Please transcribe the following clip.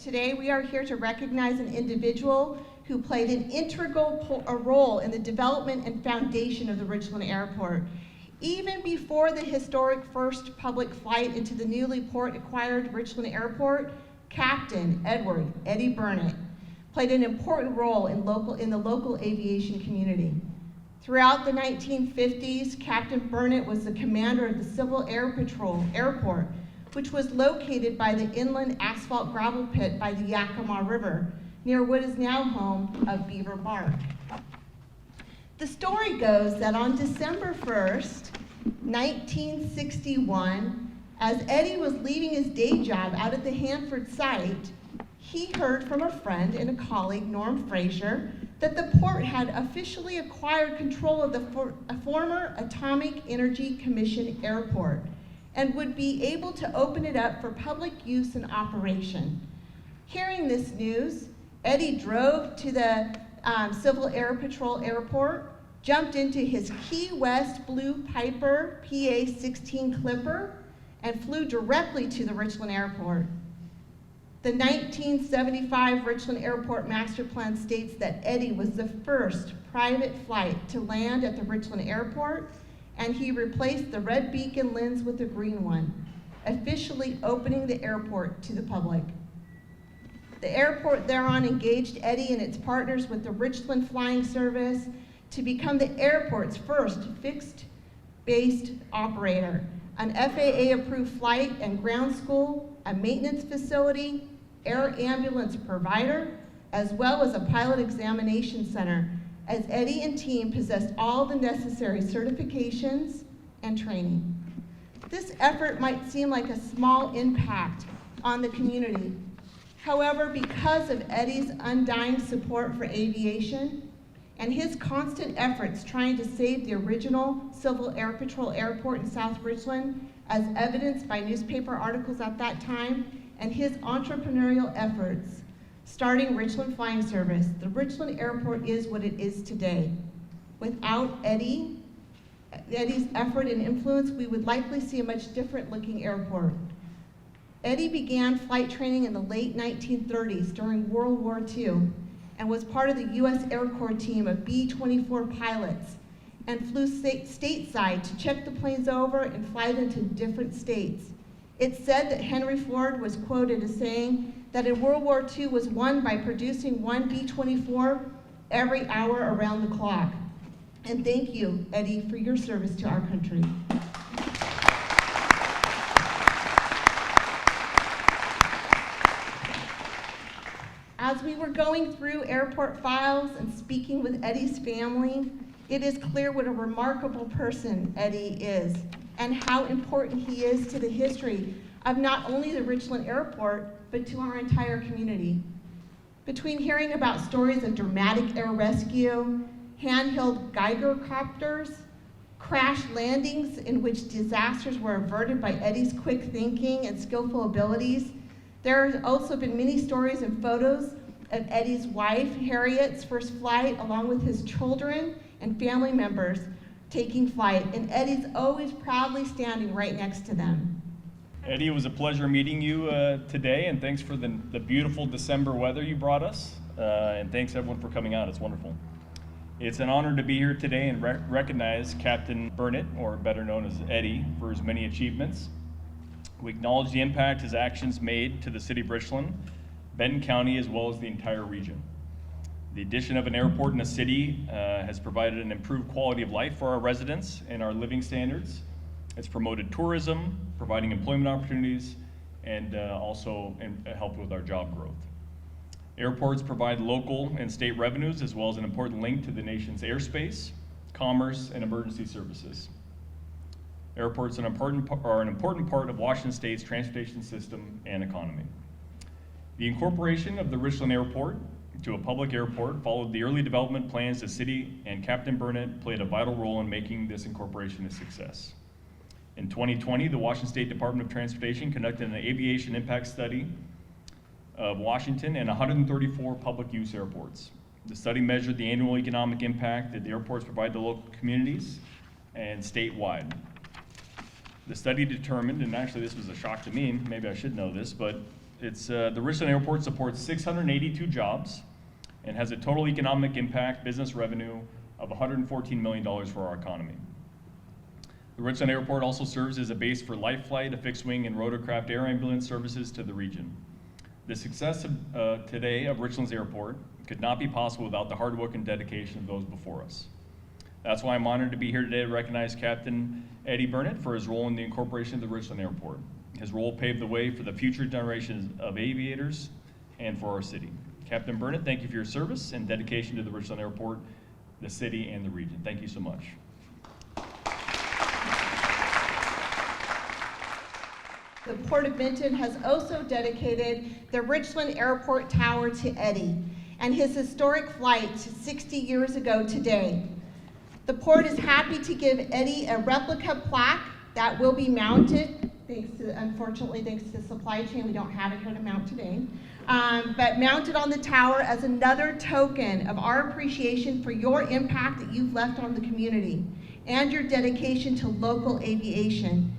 Today we are here to recognize an individual who played an integral role in the development and foundation of the Richland Airport. Even before the historic first public flight into the newly port-acquired Richland Airport, Captain Eddie Burnet played an important role in the local aviation community. Throughout the 1950s, Captain Burnet was the commander of the Civil Air Patrol Airport, which was located by the inland asphalt gravel pit by the Yakima River, near what is now home of Beaver Park. The story goes that on December 1st, 1961, as Eddie was leaving his day job out at the Hanford site, he heard from a friend and a colleague, Norm Frazier, that the port had officially acquired control of the former Atomic Energy Commission airport and would be able to open it up for public use and operation. Hearing this news, Eddie drove to the Civil Air Patrol Airport, jumped into his Key West Blue Piper PA-16 Clipper, and flew directly to the Richland Airport. The 1975 Richland Airport Master Plan states that Eddie was the first private flight to land at the Richland Airport, and he replaced the red beacon lens with a green one, officially opening the airport to the public. The airport thereon engaged Eddie and its partners with the Richland Flying Service to become the airport's first fixed-based operator, an FAA-approved flight and ground school, a maintenance facility, air ambulance provider, as well as a pilot examination center, as Eddie and team possessed all the necessary certifications and training. This effort might seem like a small impact on the community. However, because of Eddie's undying support for aviation and his constant efforts trying to save the original Civil Air Patrol Airport in South Richland, as evidenced by newspaper articles at that time, and his entrepreneurial efforts, starting Richland Flying Service, the Richland Airport is what it is today. Without Eddie's effort and influence, we would likely see a much different looking airport. Eddie began flight training in the late 1930s during World War II and was part of the U.S. Air Corps team of B-24 pilots and flew stateside to check the planes over and fly them to different states. It's said that Henry Ford was quoted as saying that in World War II was won by producing one B-24 every hour around the clock. And thank you, Eddie, for your service to our country. As we were going through airport files and speaking with Eddie's family, it is clear what a remarkable person Eddie is and how important he is to the history of not only the Richland Airport, but to our entire community. Between hearing about stories of dramatic air rescue, handheld Geiger copters, crash landings in which disasters were averted by Eddie's quick thinking and skillful abilities, there have also been many stories and photos of Eddie's wife, Harriet's first flight, along with his children and family members taking flight, and Eddie's always proudly standing right next to them. Eddie, it was a pleasure meeting you today, and thanks for the beautiful December weather you brought us, and thanks everyone for coming out. It's wonderful. It's an honor to be here today and recognize Captain Burnet, or better known as Eddie, for his many achievements. We acknowledge the impact his actions made to the city of Richland, Benton County, as well as the entire region. The addition of an airport in the city has provided an improved quality of life for our residents and our living standards. It's promoted tourism, providing employment opportunities, and also helped with our job growth. Airports provide local and state revenues, as well as an important link to the nation's airspace, commerce, and emergency services. Airports are an important part of Washington State's transportation system and economy. The incorporation of the Richland Airport to a public airport followed the early development plans the city, and Captain Burnet played a vital role in making this incorporation a success. In 2020, the Washington State Department of Transportation conducted an aviation impact study of Washington and 134 public use airports. The study measured the annual economic impact that the airports provide to local communities and statewide. The study determined, and actually this was a shock to me, maybe I should know this, but The Richland Airport supports 682 jobs and has a total economic impact business revenue of $114 million for our economy. The Richland Airport also serves as a base for light flight, a fixed wing, and rotorcraft air ambulance services to the region. The success today of Richland's Airport could not be possible without the hard work and dedication of those before us. That's why I'm honored to be here today to recognize Captain Eddie Burnet for his role in the incorporation of the Richland Airport. His role paved the way for the future generations of aviators and for our city. Captain Burnet, thank you for your service and dedication to the Richland Airport, the city, and the region. Thank you so much. The Port of Benton has also dedicated the Richland Airport Tower to Eddie and his historic flight 60 years ago today. The Port is happy to give Eddie a replica plaque that will be mounted. Unfortunately, thanks to supply chain, we don't have it here to mount today. But mounted on the tower as another token of our appreciation for your impact that you've left on the community and your dedication to local aviation.